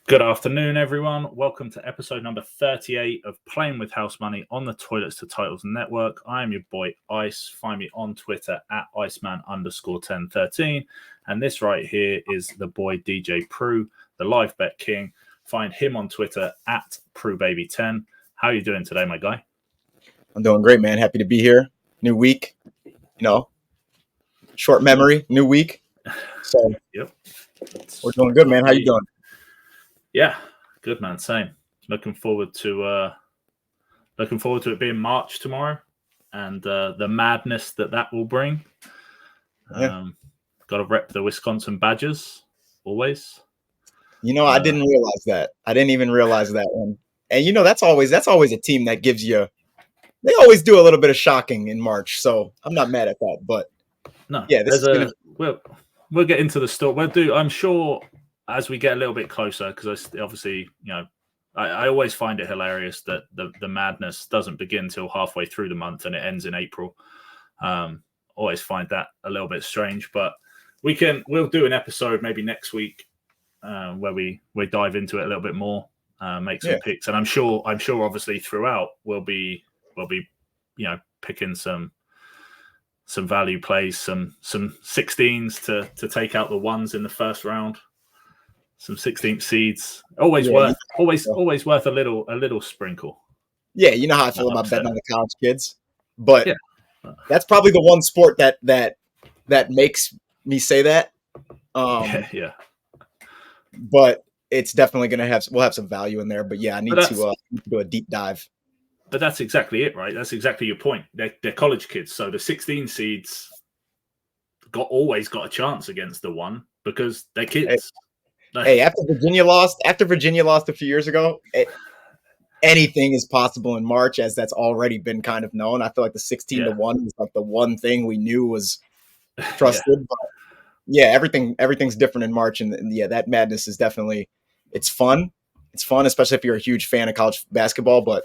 Good afternoon, everyone. Welcome to episode number 38 of Playing with House Money on the Toilets to Titles Network. I am your boy Ice. Find me on Twitter at Iceman_1013. And this right here is the boy DJ Pru, the live bet king. Find him on Twitter at PruBaby10. How are you doing today, my guy? I'm doing great, man. Happy to be here. New week, short memory, new week. So Yep. We're doing good, man. How you doing? Yeah, good, man. Same. Looking forward to it being March tomorrow, and the madness that will bring. Yeah. Got to rep the Wisconsin Badgers always. I didn't realize that. I didn't even realize that one. And that's always a team that gives you. They always do a little bit of shocking in March, so I'm not mad at that. But no, yeah, we'll get into the story. I'm sure as we get a little bit closer, because obviously, I always find it hilarious that the madness doesn't begin till halfway through the month and it ends in April. Always find that a little bit strange, but we'll do an episode maybe next week where we dive into it a little bit more, make some picks, and I'm sure obviously throughout we'll be picking some value plays, some 16s to take out the ones in the first round. Some 16th seeds, always worth a little sprinkle. Yeah, you know how I feel about betting on the college kids, but that's probably the one sport that makes me say that. Yeah. But it's definitely we'll have some value in there. But yeah, I need to do a deep dive. But that's exactly it, right? That's exactly your point. They're college kids, so the 16 seeds always got a chance against the one because they're kids. Hey, after Virginia lost a few years ago, anything is possible in March, as that's already been kind of known. I feel like the 16-1 was like the one thing we knew was trusted. But yeah, everything's different in March, and that madness is definitely it's fun. It's fun, especially if you're a huge fan of college basketball. But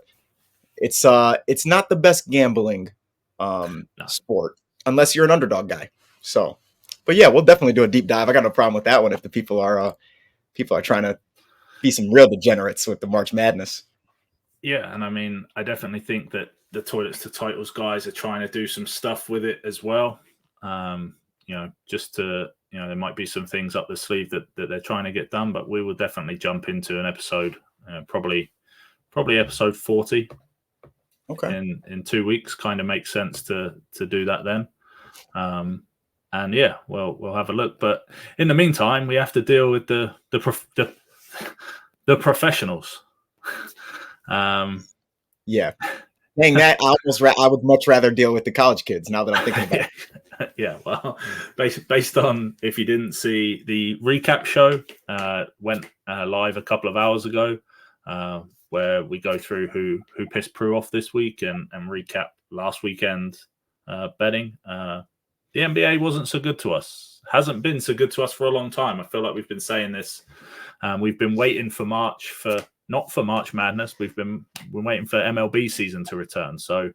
it's not the best gambling sport unless you're an underdog guy. So, but yeah, we'll definitely do a deep dive. I got no problem with that one if the people are trying to be some real degenerates with the March Madness. Yeah, and I mean, I definitely think that the Toilets to Titles guys are trying to do some stuff with it as well. Just to, there might be some things up the sleeve that they're trying to get done, but we will definitely jump into an episode, probably episode 40. Okay. In 2 weeks, kind of makes sense to do that then. And yeah, we'll have a look. But in the meantime, we have to deal with the professionals. Yeah. Saying that, I would much rather deal with the college kids now that I'm thinking about it. Yeah, well, based on, if you didn't see, the recap show went live a couple of hours ago, where we go through who pissed Pru off this week and recap last weekend betting. The NBA wasn't so good to us. Hasn't been so good to us for a long time. I feel like we've been saying this. We've been waiting for March not for March Madness. We're waiting for MLB season to return. So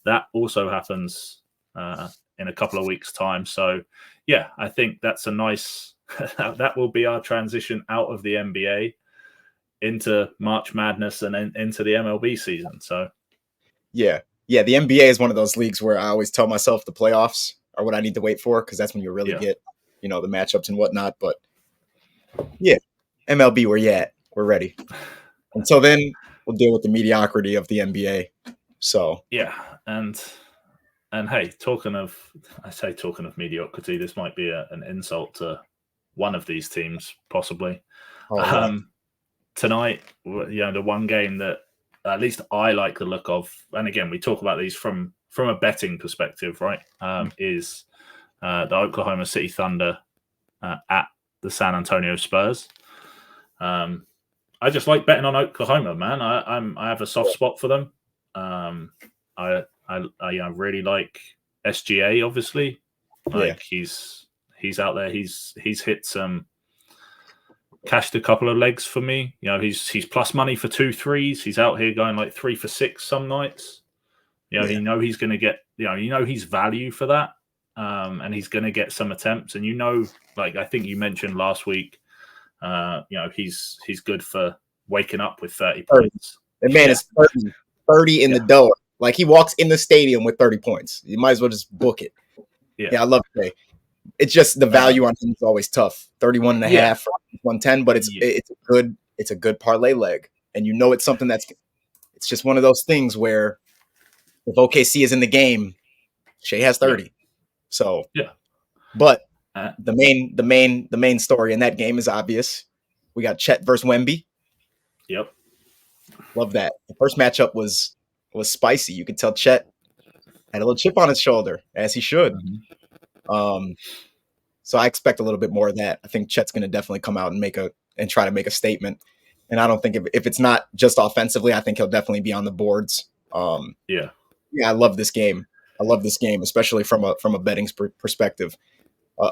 that also happens in a couple of weeks' time. So yeah, I think that's a nice. That will be our transition out of the NBA into March Madness and then into the MLB season. So yeah, the NBA is one of those leagues where I always tell myself the playoffs are what I need to wait for, because that's when you really get, the matchups and whatnot. But yeah, MLB, where you at? We're ready. Until then, we'll deal with the mediocrity of the NBA. So yeah, and hey, talking of mediocrity, this might be an insult to one of these teams, possibly. Tonight, the one game that at least I like the look of, and again, we talk about these from a betting perspective, right? Is the Oklahoma City Thunder at the San Antonio Spurs. I just like betting on Oklahoma, man. I have a soft spot for them. I really like SGA, obviously. He's out there. He's hit some. Cashed a couple of legs for me. He's plus money for 2 threes. He's out here going like 3 for 6 some nights. He's going to get. He's value for that, and he's going to get some attempts. And I think you mentioned last week He's good for waking up with 30 points. The man is 30 in the door. Like, he walks in the stadium with 30 points. You might as well just book it. Yeah, I love Trey. It's just the value on him is always tough. 31 and a half, 110, but it's a good parlay leg. And it's something it's just one of those things where if OKC is in the game, Shea has 30. Yeah. So but the main story in that game is obvious. We got Chet versus Wemby. Yep. Love that. The first matchup was spicy. You could tell Chet had a little chip on his shoulder, as he should. Mm-hmm. So I expect a little bit more of that. I think Chet's going to definitely come out and try to make a statement. And I don't think if it's not just offensively, I think he'll definitely be on the boards. Yeah, I love this game. Especially from a betting perspective.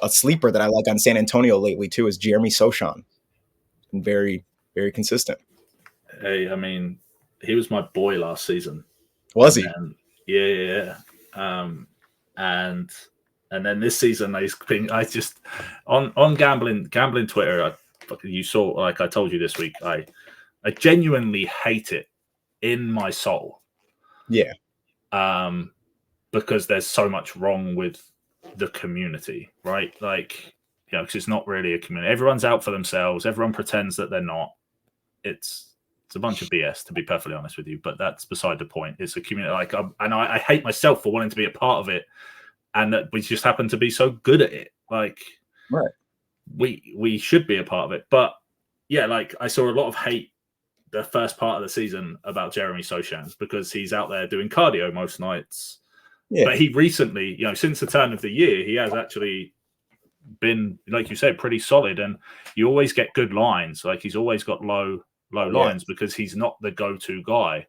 A sleeper that I like on San Antonio lately too is Jeremy Sochan. Been very, very consistent. Hey, I mean, he was my boy last season. Was he? Yeah. And then this season, I just on gambling Twitter. You saw, like I told you this week, I genuinely hate it in my soul. Yeah. Because there's so much wrong with the community, right? Like, because it's not really a community. Everyone's out for themselves. Everyone pretends that they're not. It's a bunch of BS, to be perfectly honest with you. But that's beside the point. It's a community. Like, I hate myself for wanting to be a part of it, and that we just happen to be so good at it. Like, right. We should be a part of it. But yeah, like, I saw a lot of hate the first part of the season about Jeremy Sochan because he's out there doing cardio most nights. Yeah. But he recently, since the turn of the year, he has actually been, like you said, pretty solid. And you always get good lines. Like, he's always got low lines because he's not the go-to guy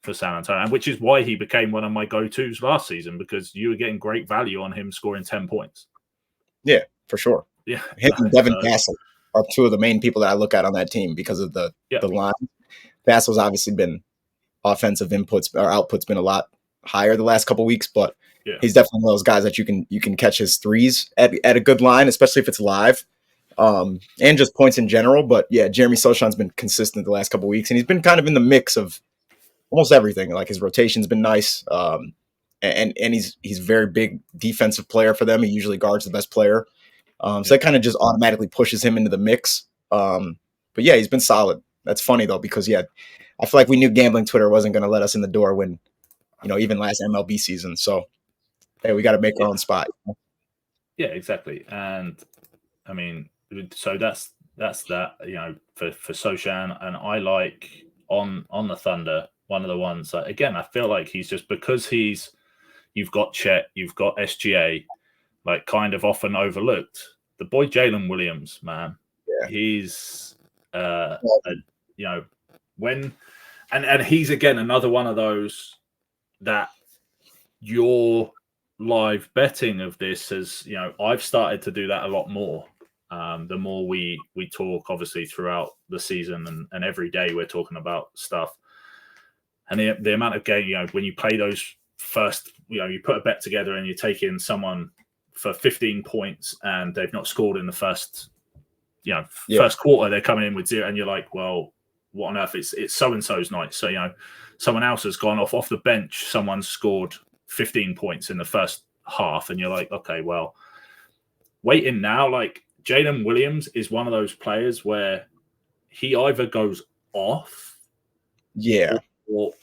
for San Antonio, and which is why he became one of my go-tos last season, because you were getting great value on him scoring 10 points. Yeah, for sure. Yeah. Him and Devin Vassell are two of the main people that I look at on that team because of the line. Vassell's obviously been offensive inputs or outputs been a lot higher the last couple of weeks, but he's definitely one of those guys that you can catch his threes at a good line, especially if it's live, and just points in general. But yeah, Jeremy Sochan's been consistent the last couple of weeks, and he's been kind of in the mix of almost everything. Like, his rotation's been nice, and he's a very big defensive player for them. He usually guards the best player, so that kind of just automatically pushes him into the mix. But yeah, he's been solid. That's funny though, because I feel like we knew gambling Twitter wasn't going to let us in the door when, even last MLB season. So, hey, we got to make our own spot. Yeah, exactly. And I mean, so that's that. For Sochan, and I like on the Thunder, one of the ones that, again, I feel like he's just, because you've got Chet, you've got SGA, like, kind of often overlooked. The boy Jalen Williams, man, he's and he's, again, another one of those that your live betting of this has, I've started to do that a lot more. The more we talk, obviously, throughout the season, and every day we're talking about stuff. And the amount of game, when you play those first, you put a bet together and you take in someone for 15 points and they've not scored in the first, first quarter, they're coming in with 0, and you're like, well, what on earth? It's so-and-so's night. So, someone else has gone off the bench. Someone's scored 15 points in the first half, and you're like, okay, well, wait in now. Like, Jalen Williams is one of those players where he either goes off,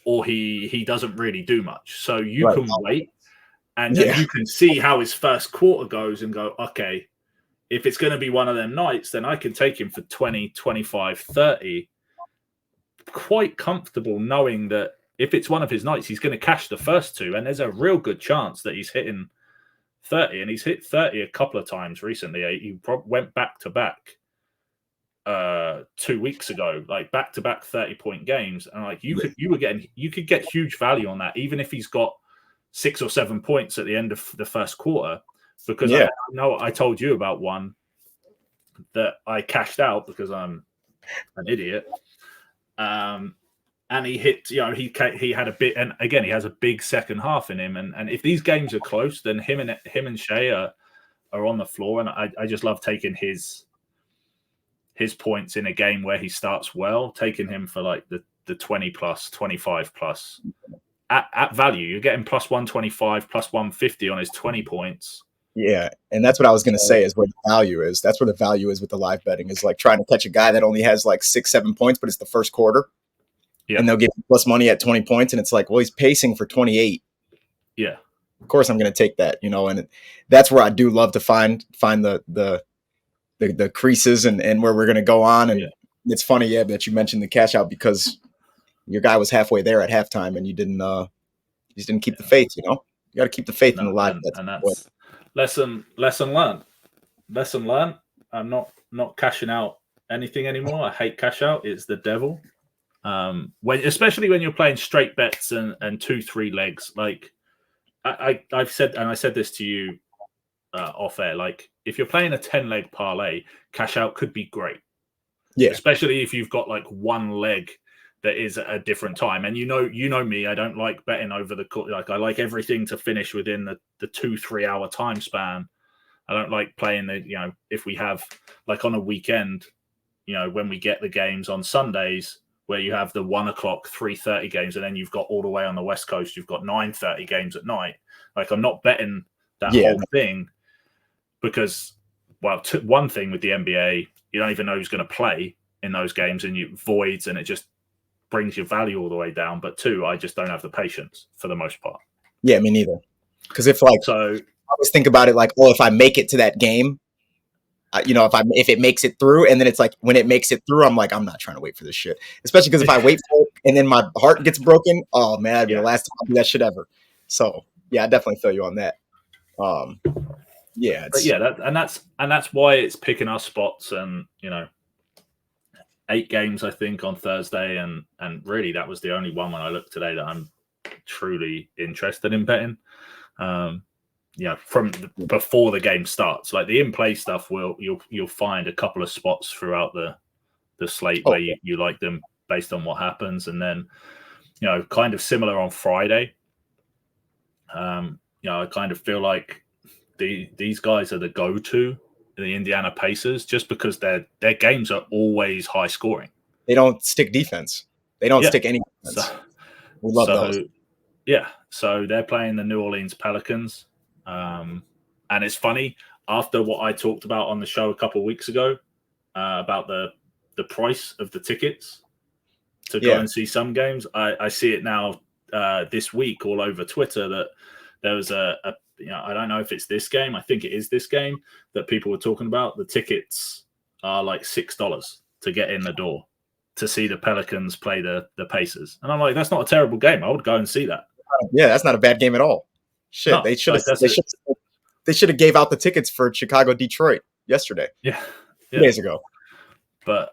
or he doesn't really do much. So you can wait, and you can see how his first quarter goes and go, okay, if it's going to be one of them nights, then I can take him for 20, 25, 30. Quite comfortable knowing that if it's one of his nights, he's going to cash the first two, and there's a real good chance that he's hitting 30, and he's hit 30 a couple of times recently. He went back to back 2 weeks ago, like back-to-back 30-point games, and like you could get huge value on that, even if he's got 6 or 7 points at the end of the first quarter. Because I know I told you about one that I cashed out because I'm an idiot. And he hit, he had a bit, and again, he has a big second half in him. And if these games are close, then him and Shea are on the floor. And I just love taking his his points in a game where he starts well, taking him for like the 20 plus, 25 plus at value. You're getting plus 125, plus 150 on his 20 points. Yeah, and that's what I was going to say is where the value is. That's where the value is with the live betting is like trying to catch a guy that only has like 6-7 points, but it's the first quarter. Yeah. And they'll give you plus money at 20 points. And it's like, well, he's pacing for 28. Yeah. Of course I'm going to take that, and that's where I do love to find the creases and where we're going to go on. And it's funny, that you mentioned the cash out because your guy was halfway there at halftime and you just didn't keep the faith, You got to keep the faith in the live bets. And that's lesson learned. Lesson learned. I'm not cashing out anything anymore. I hate cash out. It's the devil. Especially when you're playing straight bets and 2-3 legs. Like I've said, and I said this to you off air. Like if you're playing a 10-leg parlay, cash out could be great. Yeah. Especially if you've got like one leg that is at a different time. And you know me, I don't like betting over the court. Like I like everything to finish within the 2-3 hour time span. I don't like playing if we have like on a weekend, when we get the games on Sundays where you have the 1 o'clock, 3:30 games, and then you've got all the way on the West Coast, you've got 9:30 games at night. Like I'm not betting that whole thing because, one thing with the NBA, you don't even know who's going to play in those games and you voids and it just brings your value all the way down. But 2, I just don't have the patience for the most part. Yeah, me neither. Because I always think about it like, if I make it to that game, if it makes it through, and then it's like when it makes it through, I'm like, I'm not trying to wait for this shit. Especially because if I wait for it and then my heart gets broken, oh man, that'd be the last time I do that shit ever. So I definitely feel you on that. That's why it's picking our spots, and 8 games I think on Thursday, and really that was the only one when I looked today that I'm truly interested in betting. From before the game starts, like the in-play stuff, you'll find a couple of spots throughout the slate where you like them based on what happens, and then kind of similar on Friday. I kind of feel like these guys are the go-to, the Indiana Pacers, just because their games are always high scoring. They don't stick defense. They don't stick any defense. We love those. Yeah, so they're playing the New Orleans Pelicans. And it's funny, after what I talked about on the show a couple of weeks ago about the price of the tickets to go and see some games, I see it now this week all over Twitter that there was I don't know if it's this game. I think it is this game that people were talking about. The tickets are like $6 to get in the door to see the Pelicans play the Pacers. And I'm like, that's not a terrible game. I would go and see that. Yeah, that's not a bad game at all. Shit, no, they should have gave out the tickets for Chicago Detroit yesterday. Yeah. 2 days ago. But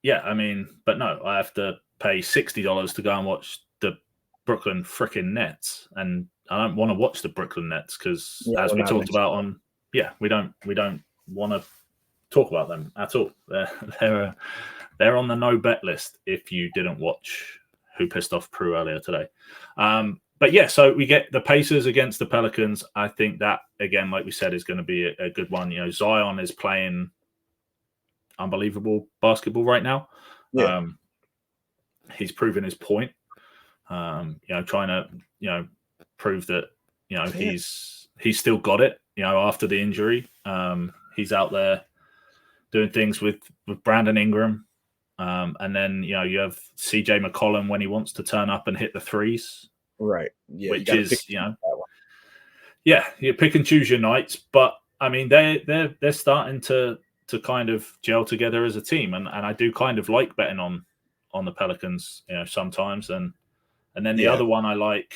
no, I have to pay $60 to go and watch the Brooklyn freaking Nets, and I don't want to watch the Brooklyn Nets because, as we talked about we don't want to talk about them at all. They're on the no bet list if you didn't watch Who Pissed Off Pru earlier today. But so we get the Pacers against the Pelicans. I think that, again, like we said, is going to be a good one. Zion is playing unbelievable basketball right now. Yeah. He's proven his point. Trying to, prove that, he's still got it, after the injury. He's out there doing things with Brandon Ingram. And then, you have CJ McCollum when he wants to turn up and hit the threes. Right. Yeah, which is, you pick and choose your nights. But, I mean, they're starting to kind of gel together as a team. And I do kind of like betting on the Pelicans, sometimes. And then the other one I like,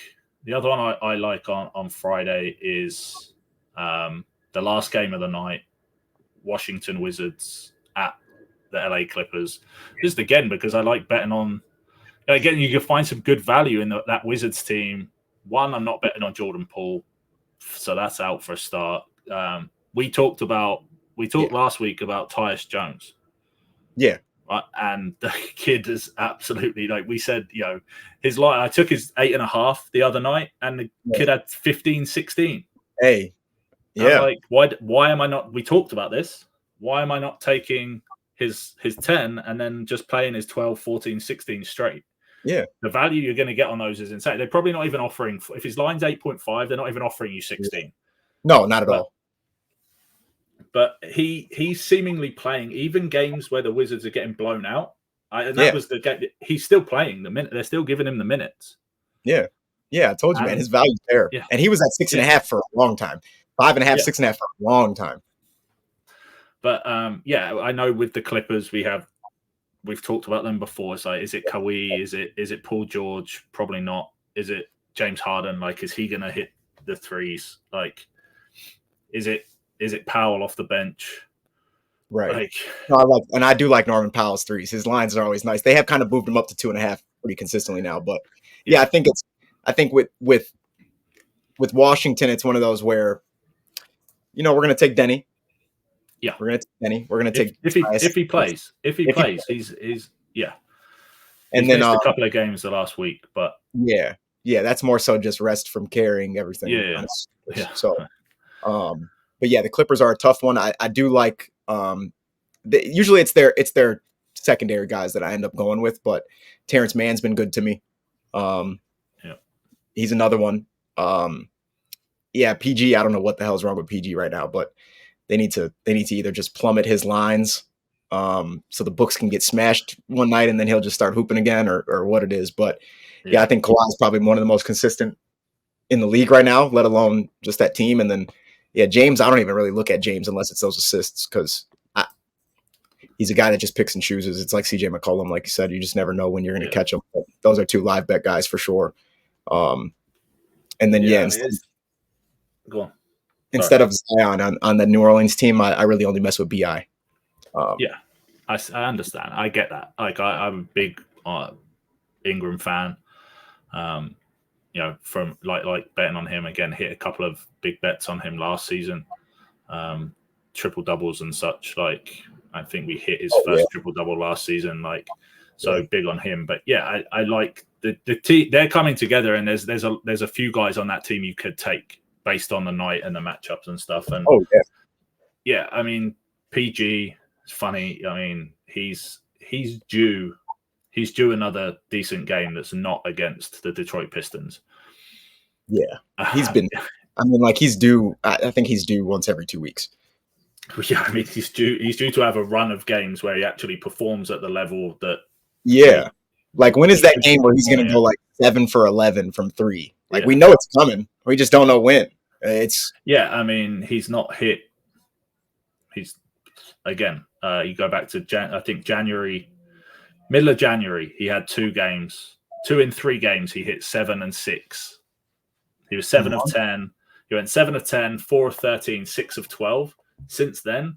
on Friday is the last game of the night, Washington Wizards at the LA Clippers. Just again, because I like betting on, again, you can find some good value in that Wizards team. One, I'm not betting on Jordan Poole, so that's out for a start. We talked last week about Tyus Jones. Yeah. And the kid is absolutely, like we said, his line. I took his 8.5 the other night, and the kid had 15, 16. Hey, yeah. I'm like, why am I not? We talked about this. Why am I not taking his 10 and then just playing his 12, 14, 16 straight. Yeah. The value you're going to get on those is insane. They're probably not even offering, if his line's 8.5, they're not even offering you 16. No, not at all. But he's seemingly playing even games where the Wizards are getting blown out. And that was the game. He's still playing the minute. They're still giving him the minutes. Yeah. Yeah, I told you, man, his value's there. Yeah. And he was at 6.5 for a long time. 5.5, 6.5 for a long time. But I know with the Clippers we've talked about them before. It's like, is it Kawhi? Is it Paul George? Probably not. Is it James Harden? Like, is he gonna hit the threes? Like, is it Powell off the bench? Right. Like, I do like Norman Powell's threes. His lines are always nice. They have kind of moved him up to 2.5 pretty consistently now. But I think with Washington, it's one of those where, we're gonna take Denny. Yeah, we're gonna take Denny. We're gonna take if he plays. He's And he's then missed a couple of games the last week, but that's more so just rest from carrying everything. Yeah. So, but the Clippers are a tough one. I do like. Usually it's their secondary guys that I end up going with, but Terrence Mann's been good to me. He's another one. PG. I don't know what the hell's wrong with PG right now, but they need to either just plummet his lines, so the books can get smashed one night and then he'll just start hooping again, or what it is. But I think Kawhi is probably one of the most consistent in the league right now, let alone just that team. And then James, I don't even really look at James unless it's those assists, because he's a guy that just picks and chooses. It's like CJ McCollum, like you said, you just never know when you're going to catch him. But those are two live bet guys for sure. And then go on. Instead of Zion on the New Orleans team, I really only mess with BI. I understand. I get that. Like, I'm a big Ingram fan. From like betting on him again, hit a couple of big bets on him last season, triple doubles and such. Like, I think we hit his first triple double last season. Like, big on him. But I like the team. They're coming together, and there's a few guys on that team you could take based on the night and the matchups and stuff. And I mean, PG is funny. I mean, he's due another decent game that's not against the Detroit Pistons. Yeah, he's been. I mean, like, he's due. I think he's due once every 2 weeks. Yeah, I mean, he's due to have a run of games where he actually performs at the level that. Yeah, like, when is that game where he's going to go like 7 for 11 from 3? Like, we know it's coming. We just don't know when. I mean, he's not hit. He's again. You go back to I think January. Middle of January, he had 2 games. 2 in 3 games, he hit 7 and 6. He was 7 of 10. He went 7 of 10, 4 of 13, 6 of 12. Since that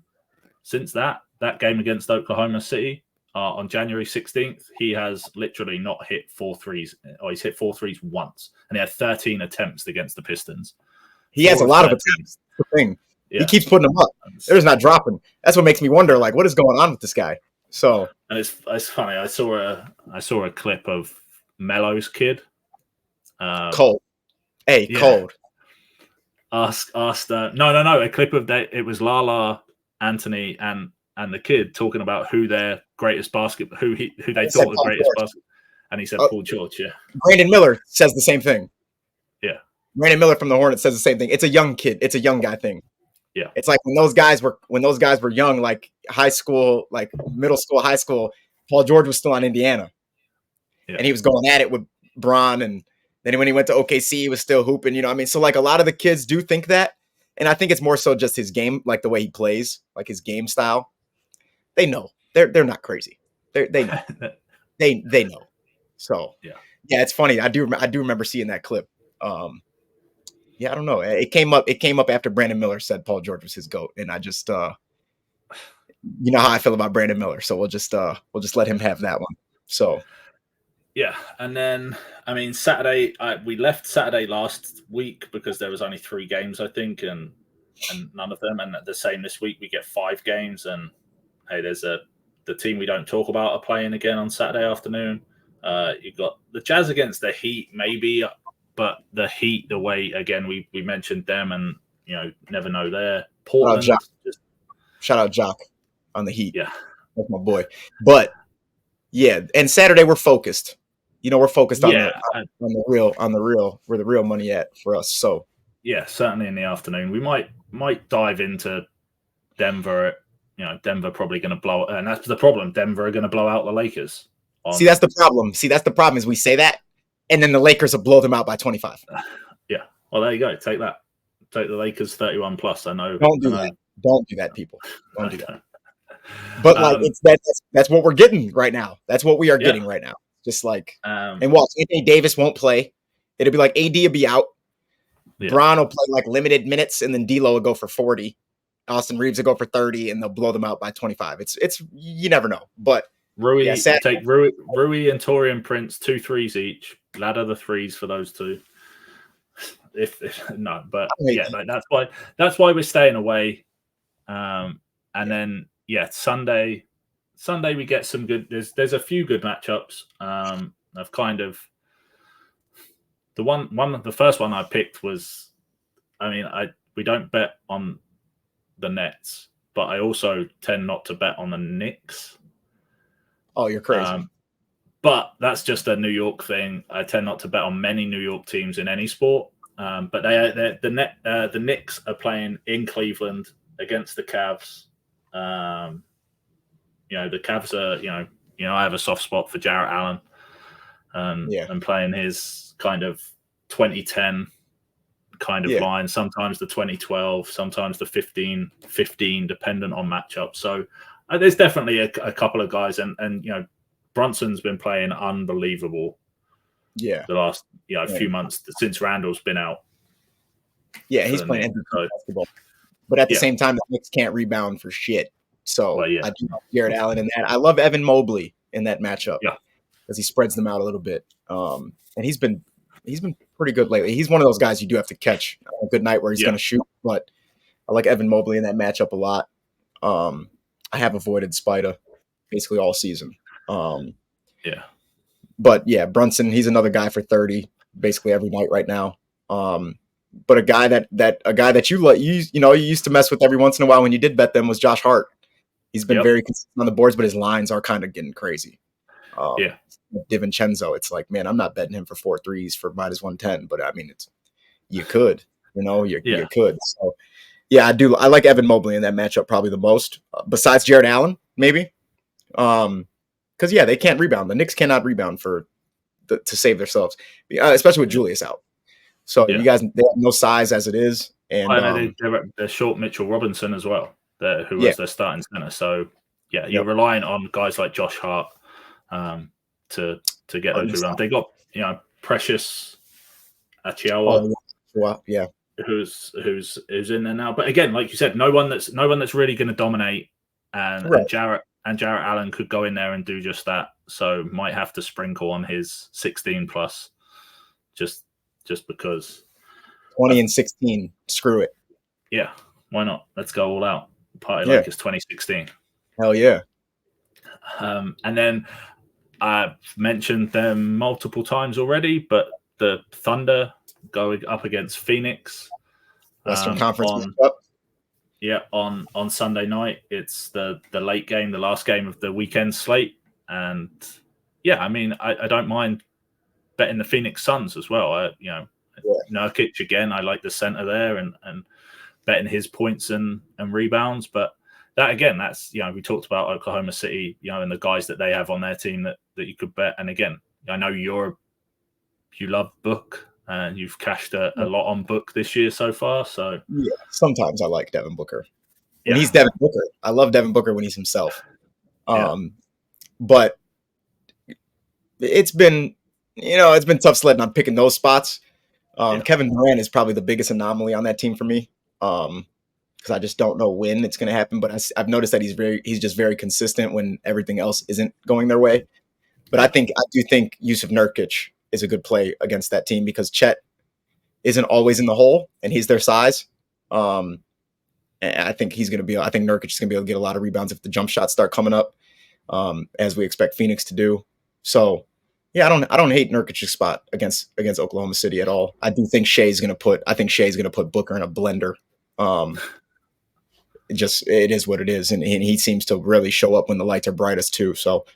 game against Oklahoma City on January 16th, he has literally not hit 4 threes. Or he's hit 4 threes once, and he had 13 attempts against the Pistons. He has a lot of attempts. That's the thing. He keeps putting them up. They're just not dropping. That's what makes me wonder, like, what is going on with this guy? So, and it's funny. I saw a clip of Melo's kid. Cold. Hey, cold. Asked. No. A clip of that. It was Lala, Anthony, and the kid talking about who their greatest basketball, who they thought the greatest basketball, and he said Paul George. Yeah. Brandon Miller says the same thing. Yeah. Brandon Miller from the Hornets says the same thing. It's a young kid. It's a young guy thing. Yeah. It's like when those guys were young, like high school, like middle school, high school, Paul George was still on Indiana. Yeah. And he was going at it with Bron, and then when he went to OKC, he was still hooping, you know what I mean? So, like, a lot of the kids do think that, and I think it's more so just his game, like the way he plays, like his game style. They know. They're not crazy. They know. they know. So, yeah, it's funny. I do remember seeing that clip. I don't know. It came up after Brandon Miller said Paul George was his GOAT, and I just you know how I feel about Brandon Miller, so we'll just let him have that one. So and then I mean, Saturday, we left Saturday last week because there was only 3 games, I think, and none of them, and the same this week. We get 5 games, and hey, there's the team we don't talk about are playing again on Saturday afternoon. You've got the Jazz against the Heat, maybe. But the Heat, the way, again, we mentioned them, and, never know there. Portland. Shout out Jock on the Heat. Yeah. That's my boy. But yeah, and Saturday we're focused. We're focused on Yeah, the real where the real money at for us. So yeah, certainly in the afternoon. We might dive into Denver. Denver probably going to blow, and that's the problem. Denver are going to blow out the Lakers. That's the problem. That's the problem is we say that, and then the Lakers will blow them out by 25. Yeah. Well, there you go. Take that. Take the Lakers 31 plus. I know. Don't do that. Don't do that, people. Don't do that. But that's what we're getting right now. That's what we are getting right now. Just like and watch, Anthony Davis won't play. It'll be like AD will be out. Yeah. Bron will play like limited minutes, and then D'Lo will go for 40. Austin Reeves will go for 30, and they'll blow them out by 25. It's you never know. But Rui, take Rui and Torian Prince 2 threes each. Ladder the threes for those two. But that's why we're staying away. And then Sunday we get some good. There's a few good matchups. I've kind of the first one I picked was, we don't bet on the Nets, but I also tend not to bet on the Knicks. Oh, you're crazy. But that's just a New York thing. I tend not to bet on many New York teams in any sport. But the Knicks are playing in Cleveland against the Cavs. The Cavs are, I have a soft spot for Jarrett Allen and playing his kind of 2010 kind of line, sometimes the 2012, sometimes the 15, dependent on matchup. So there's definitely a couple of guys, and Brunson's been playing unbelievable. Yeah, the last few months since Randall's been out. Yeah, he's playing basketball, but at the same time, the Knicks can't rebound for shit. So I do love Jarrett Allen in that. I love Evan Mobley in that matchup because he spreads them out a little bit. And he's been pretty good lately. He's one of those guys you do have to catch on a good night where he's going to shoot. But I like Evan Mobley in that matchup a lot. I have avoided Spida basically all season. But Brunson, he's another guy for 30 basically every night right now. But a guy that you used to mess with every once in a while when you did bet them was Josh Hart. He's been very consistent on the boards, but his lines are kind of getting crazy. DiVincenzo, it's like, man, I'm not betting him for 4 threes for minus 110, but you could, you could. So I do. I like Evan Mobley in that matchup probably the most, besides Jarrett Allen, maybe. Because they can't rebound. The Knicks cannot rebound to save themselves, especially with Julius out. So you guys, they have no size as it is, and they're short Mitchell Robinson as well, who was their starting center. So you're relying on guys like Josh Hart to get those rebounds. They got Precious Achiuwa, who's in there now. But again, like you said, no one that's really going to dominate, and Jarrett Allen could go in there and do just that. So might have to sprinkle on his 16 plus, just because 20 and 16. Screw it. Yeah, why not? Let's go all out. Party like it's 2016. Hell yeah. And then I've mentioned them multiple times already, but the Thunder going up against Phoenix. Western Conference on Sunday night. It's the late game, the last game of the weekend slate. And I don't mind betting the Phoenix Suns as well. Nurkic again, I like the center there and betting his points and rebounds. But that again, that's we talked about Oklahoma City, and the guys that they have on their team that you could bet. And again, I know you love Book and you've cashed a lot on Book this year so far. So sometimes I like Devin Booker. When he's Devin Booker. I love Devin Booker when he's himself. But it's been tough sledding on picking those spots. Kevin Durant is probably the biggest anomaly on that team for me. Because I just don't know when it's going to happen. But I've noticed that he's just very consistent when everything else isn't going their way. But I do think Yusuf Nurkic is a good play against that team because Chet isn't always in the hole and he's their size. And I think Nurkic is going to be able to get a lot of rebounds if the jump shots start coming up, as we expect Phoenix to do. So I don't hate Nurkic's spot against Oklahoma City at all. I do think Shea's going to put Booker in a blender. it is what it is, and he seems to really show up when the lights are brightest too. So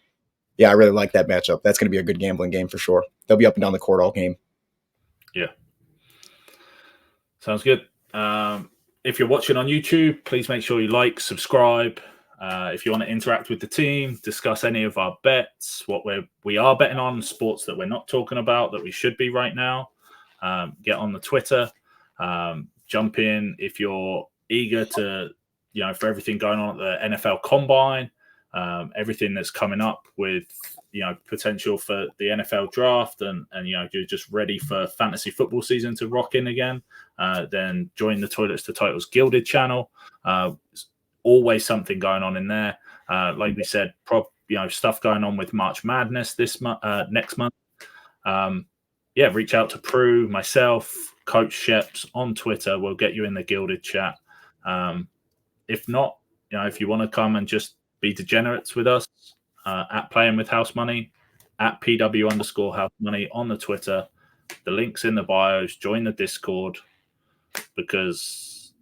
yeah, I really like that matchup. That's going to be a good gambling game for sure. They'll be up and down the court all game. Yeah, sounds good. If you're watching on YouTube, please make sure you like, subscribe. If you want to interact with the team, discuss any of our bets, what we are betting on, sports that we're not talking about that we should be right now, get on the Twitter, jump in if you're eager to, for everything going on at the NFL Combine, everything that's coming up with, potential for the NFL draft, and you're just ready for fantasy football season to rock in again, then join the Toilets to Titles Gilded channel. Always something going on in there. Like we said, stuff going on with March Madness this month, next month. Reach out to Pru, myself, Coach Sheps on Twitter. We'll get you in the Gilded chat. If not, if you want to come and just be degenerates with us, at Playing with House Money, at PW_House Money on the Twitter. The link's in the bios. Join the Discord, because,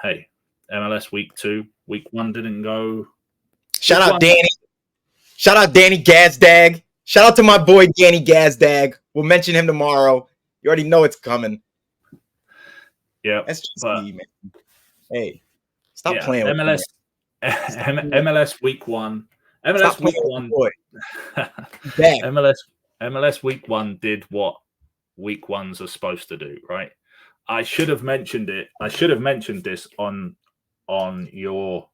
hey, MLS Week 2, Week 1 didn't go. Shout out Danny. Shout out Danny Gazdag. Shout out to my boy Danny Gazdag. We'll mention him tomorrow. You already know it's coming. Yeah, SGC, man. Hey, stop playing with MLS. MLS Week 1. MLS Week 1. MLS Week 1 did what Week 1s are supposed to do, right? I should have mentioned it. I should have mentioned this on the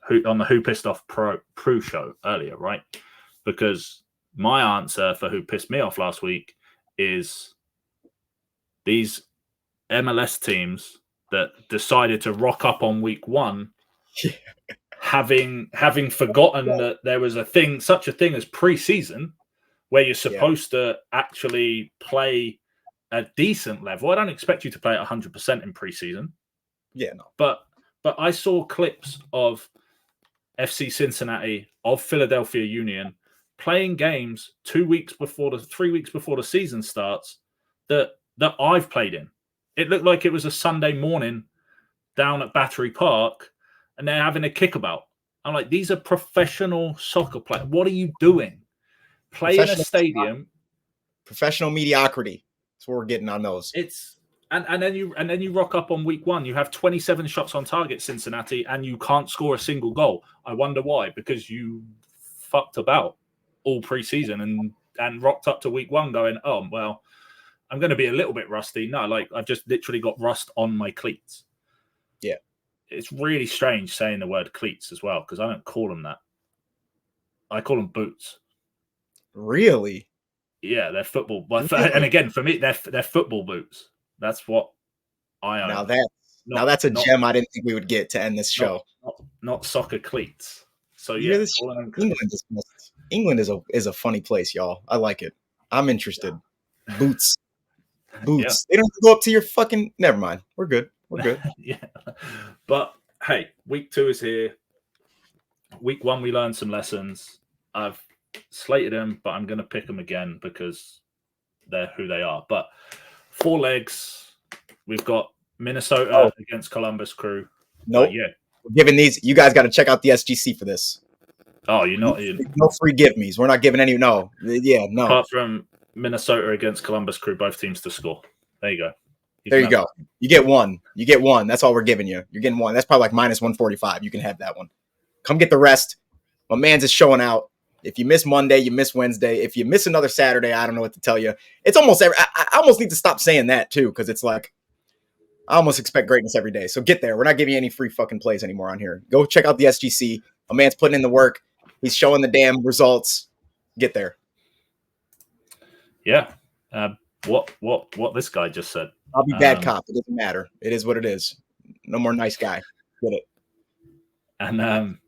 Who Pissed Off Pru show earlier, right? Because my answer for who pissed me off last week is these MLS teams that decided to rock up on Week 1, having forgotten that there was such a thing as preseason, where you're supposed to actually play a decent level. I don't expect you to play at 100% in preseason. Yeah, no. But I saw clips of FC Cincinnati, of Philadelphia Union, playing games 3 weeks before the season starts that I've played in. It looked like it was a Sunday morning down at Battery Park, and they're having a kickabout. I'm like, these are professional soccer players. What are you doing? Play in a stadium. Professional mediocrity. That's what we're getting on those. And then you rock up on Week 1. You have 27 shots on target, Cincinnati, and you can't score a single goal. I wonder why. Because you fucked about all preseason and rocked up to Week 1 going, oh well, I'm going to be a little bit rusty. No, like, I've just literally got rust on my cleats. Yeah. It's really strange saying the word cleats as well, because I don't call them that. I call them boots. Really? Yeah, they're football. And again, for me, they're football boots. That's what I own. Now that's a gem I didn't think we would get to end this show. Not soccer cleats. So England is a funny place, y'all. I like it. I'm interested. Boots. Yeah. They don't have to go up to your fucking. Never mind. We're good. Yeah. But hey, Week 2 is here. Week 1, we learned some lessons. I've slated them, but I'm going to pick them again because they're who they are. But 4 legs. We've got Minnesota against Columbus Crew. Nope. We're giving these. You guys got to check out the SGC for this. Oh, you're not. No free give me's. We're not giving any. No. Yeah, no. Apart from Minnesota against Columbus Crew, both teams to score. There you go. There you go. You get one. That's all we're giving you. You're getting one. That's probably like minus 145. You can have that one. Come get the rest. My man's is showing out. If you miss Monday, you miss Wednesday. If you miss another Saturday, I don't know what to tell you. It's almost I almost need to stop saying that too, because it's like I almost expect greatness every day. So get there. We're not giving you any free fucking plays anymore on here. Go check out the SGC. My man's putting in the work. He's showing the damn results. Get there. Yeah. What this guy just said. I'll be bad cop. It doesn't matter. It is what it is. No more nice guy. Get it. And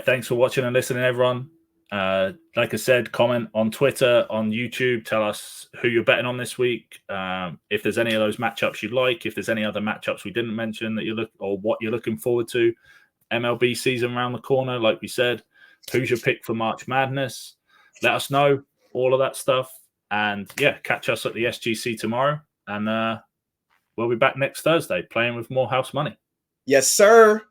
thanks for watching and listening, everyone. Like I said, comment on Twitter, on YouTube. Tell us who you're betting on this week. If there's any of those matchups you'd like. If there's any other matchups we didn't mention that or what you're looking forward to. MLB season around the corner, like we said. Who's your pick for March Madness? Let us know. All of that stuff. And catch us at the SGC tomorrow. And we'll be back next Thursday playing with more house money. Yes, sir.